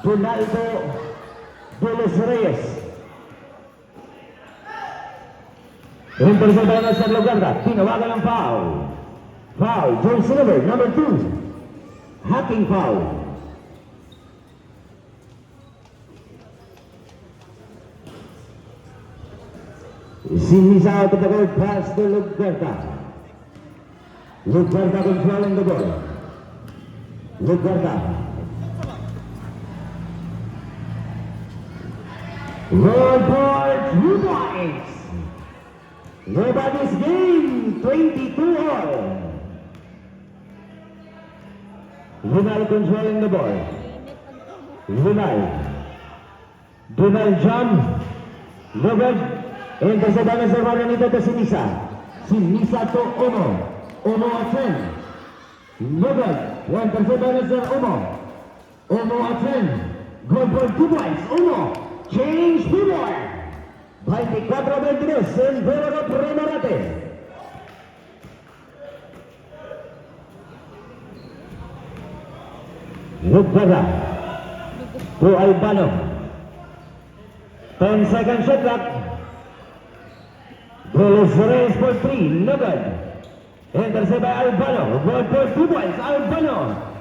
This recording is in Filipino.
Ronaldo de los Reyes. Interceptado na sa Lugarda. Tinawagan ng foul. Foul. John Silver, number 2. Hacking foul. Sinisa out of the court pass to Lugarda. Lugarda controlling the ball. Lugarda. Roll for 2 points. Nobody's game, 22 all. Runal controlling the ball. Runal jump. Lugad. Interceptado sa Maranita to Sinisa. Sinisa to Uno. Uno at 10. Lugad. Interceptado sa Uno. Uno at 10. Good for 2 points. Uno. Change before. 24-22 en juego Primarate. Lugarda to Albano. 10 second shot clock. Golos Reyes for 3. Lugad. Intercept by Albano. Good for 2 points. Albano.